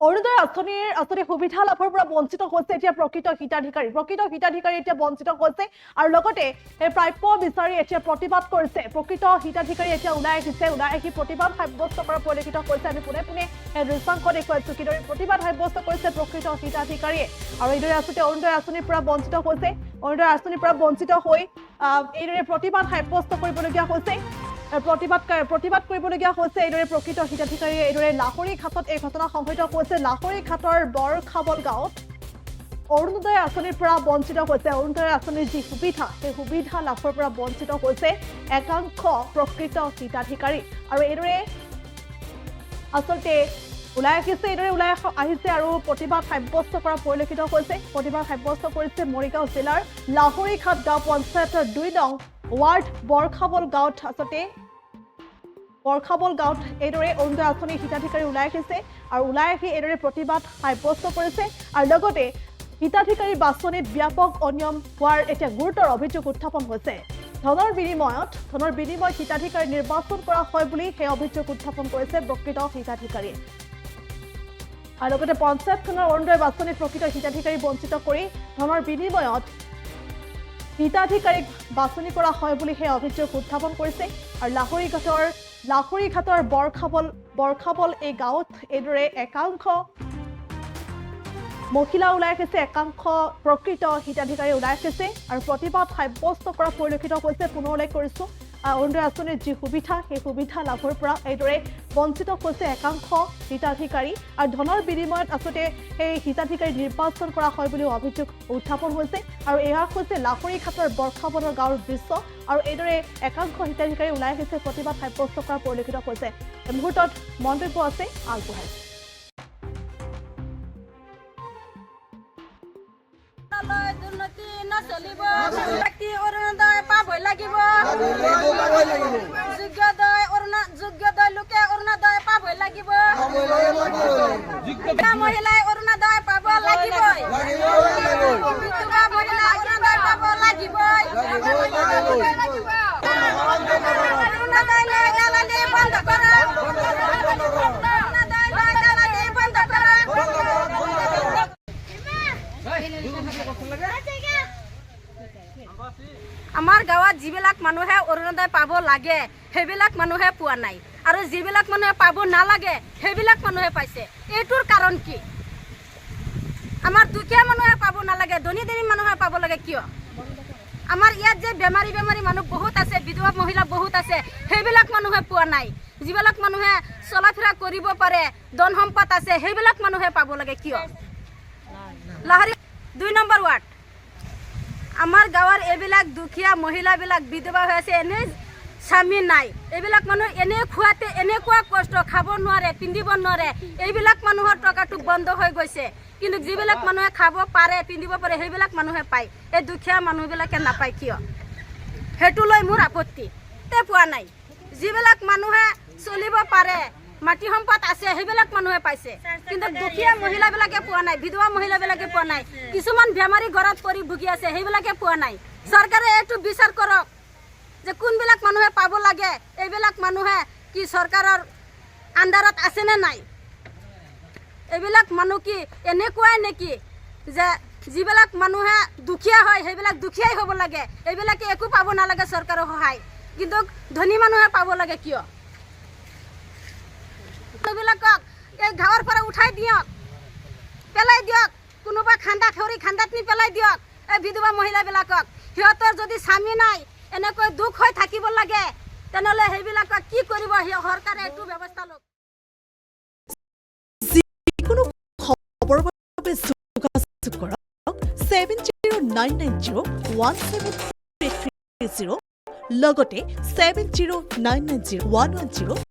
অৰুণোদয় আঁচনিৰ সুবিধা লাভৰ পৰা বঞ্চিত হৈছে এতিয়া প্ৰকৃত হিতাধিকাৰী এতিয়া বঞ্চিত হৈছে আৰু লগতে প্ৰাপ্য বিচাৰি এতিয়া প্ৰতিবাদ কৰিছে প্ৰকৃত হিতাধিকাৰী এতিয়া ওলাই আহি প্ৰতিবাদ সাব্যস্ত কৰা পৰিলক্ষিত হৈছে আমি পুনে দৃশ্যাংশ দেখুৱাইছো কিদৰে প্ৰতিবাদ সাব্যস্ত কৰিছে প্ৰকৃত হিতাধিকাৰীয়ে আৰু এইদৰে আচলতে অৰুণোদয় আঁচনিৰ পৰা বঞ্চিত হৈছে অৰুণোদয় আঁচনিৰ পৰা বঞ্চিত হৈ এইদৰে প্ৰতিবাদ সাব্যস্ত কৰিবলগীয়া হৈছে প্ৰতিবাদ কৰিবলগীয়া হৈছে এইদৰে প্ৰকৃত হিতাধিকাৰীয়ে এইদৰে লাহৰী ঘাটত এই ঘটনা সংঘটিত হৈছে লাহৰী ঘাটৰ বৰখাবল গাঁৱত অৰুণোদয় আঁচনিৰ পৰা বঞ্চিত হৈছে অৰুণোদয় আঁচনিৰ যি সুবিধা সেই সুবিধা লাভৰ পৰা বঞ্চিত হৈছে একাংশ প্ৰকৃত হিতাধিকাৰী আৰু এইদৰে আচলতে ওলাই আহিছে আৰু প্ৰতিবাদ সাব্যস্ত কৰা পৰিলক্ষিত হৈছে প্ৰতিবাদ সাব্যস্ত কৰিছে মৰিগাঁও জিলাৰ লাহৰীঘাট গাঁও পঞ্চায়তৰ ২ নং ৱাৰ্ড বৰখাবল গাঁৱত আচলতে এইদৰে অৰুণোদয় আঁচনিৰ হিতাধিকাৰী ওলাই আহিছে আৰু ওলাই আহি এইদৰে প্ৰতিবাদ সাব্যস্ত কৰিছে আৰু লগতে হিতাধিকাৰী বাছনিত ব্যাপক অনিয়ম হোৱাৰ এতিয়া গুৰুতৰ অভিযোগ উত্থাপন হৈছে ধনৰ বিনিময়ত হিতাধিকাৰী নিৰ্বাচন কৰা হয় বুলি সেই অভিযোগ উত্থাপন কৰিছে প্ৰকৃত হিতাধিকাৰীয়ে আৰু লগতে পঞ্চায়তখনৰ অৰুণোদয় বাছনিত প্ৰকৃত হিতাধিকাৰী বঞ্চিত কৰি ধনৰ বিনিময়ত হিতাধিকাৰীক বাছনি কৰা হয় বুলি সেই অভিযোগ উত্থাপন কৰিছে আৰু লাহৰীঘাটৰ বৰখাবল এই গাঁৱত এইদৰে একাংশ মহিলা ওলাই আহিছে একাংশ প্ৰকৃত হিতাধিকাৰী ওলাই আহিছে আৰু প্ৰতিবাদ সাব্যস্ত কৰা পৰিলক্ষিত হৈছে পুনৰ উল্লেখ কৰিছো অৰুণোদয় আঁচনিৰ যি সুবিধা সেই সুবিধা লাভৰ পৰা এইদৰে বঞ্চিত হৈছে একাংশ হিতাধিকাৰী আৰু ধনৰ বিনিময়ত আচলতে এই হিতাধিকাৰী নিৰ্বাচন কৰা হয় বুলি অভিযোগ উত্থাপন হৈছে আৰু এয়া হৈছে লাহৰীঘাটৰ বৰখাবলৰ গাঁৱৰ দৃশ্য আৰু এইদৰে একাংশ হিতাধিকাৰী ওলাই আহিছে প্ৰতিবাদ সাব্যস্ত কৰা পৰিলক্ষিত হৈছে এই মুহূৰ্তত মন্তব্য আছে আগবঢ়াইছে যোগ্যদয় লোকে অৰুণোদয় পাবই লাগিব মহিলাই অৰুণোদয় পাব লাগিবই বিধৱা মহিলাই অৰুণোদয় পাব লাগিবই অৰুণোদয় লৈ দালালি বন্ধ কৰা অৰুণোদয় লৈ দালালি বন্ধ কৰা আমাৰ গাঁৱত যিবিলাক মানুহে অৰুণোদয় পাব লাগে সেইবিলাক মানুহে পোৱা নাই আৰু যিবিলাক মানুহে পাব নালাগে সেইবিলাক মানুহে পাইছে এইটোৰ কাৰণ কি আমাৰ দুখীয়া মানুহে পাব নালাগে ধনী মানুহে পাব লাগে কিয় আমাৰ ইয়াত যে বেমাৰী মানুহ বহুত আছে বিধৱা মহিলা বহুত আছে সেইবিলাক মানুহে পোৱা নাই যিবিলাক মানুহে চলাফিৰা কৰিব পাৰে ধন সম্পদ আছে সেইবিলাক মানুহে পাব লাগে কিয় লাহৰী ২ নম্বৰ ৱাৰ্ড আমাৰ গাঁৱৰ এইবিলাক দুখীয়া মহিলাবিলাক বিধৱা হৈ আছে এনে স্বামী নাই এইবিলাক মানুহ এনে খোৱাতে এনেকুৱা কষ্ট খাব নোৱাৰে পিন্ধিব নোৱাৰে এইবিলাক মানুহৰ টকাটো বন্ধ হৈ গৈছে কিন্তু যিবিলাক মানুহে খাব পাৰে পিন্ধিব পাৰে সেইবিলাক মানুহে পায় এই দুখীয়া মানুহবিলাকে নাপায় কিয় সেইটো লৈ মোৰ আপত্তি পোৱা নাই যিবিলাক মানুহে চলিব পাৰে মাটি সম্পদ আছে সেইবিলাক মানুহে পাইছে কিন্তু দুখীয়া মহিলাবিলাকে পোৱা নাই বিধৱা মহিলাবিলাকে পোৱা নাই কিছুমান বেমাৰী ঘৰত পৰি ভুগি আছে সেইবিলাকে পোৱা নাই চৰকাৰে এইটো বিচাৰ কৰক যে কোনবিলাক মানুহে পাব লাগে এইবিলাক মানুহে কি চৰকাৰৰ আণ্ডাৰত আছে নে নাই এইবিলাক মানুহ কি এনেকুৱাই নেকি যে যিবিলাক মানুহে দুখীয়া হয় সেইবিলাক দুখীয়াই হ'ব লাগে এইবিলাকে একো পাব নালাগে চৰকাৰৰ সহায় কিন্তু ধনী মানুহে পাব লাগে কিয় বিলাকক এই গাঁৱৰ পৰা উঠাই দিয়ক পেলাই দিয়ক কোনোবা খান্দাত নি পেলাই দিয়ক এই বিধৱা মহিলাবিলাকক সিহঁতৰ যদি স্বামী নাই এনেকৈ দুখ হৈ থাকিব লাগে তেনেহ'লে সেইবিলাকক কি কৰিব চৰকাৰে এইটো ব্যৱস্থা লওক যিকোনো খবৰৰ বাবে যোগাযোগ কৰক 7099017330 লগতে 70990110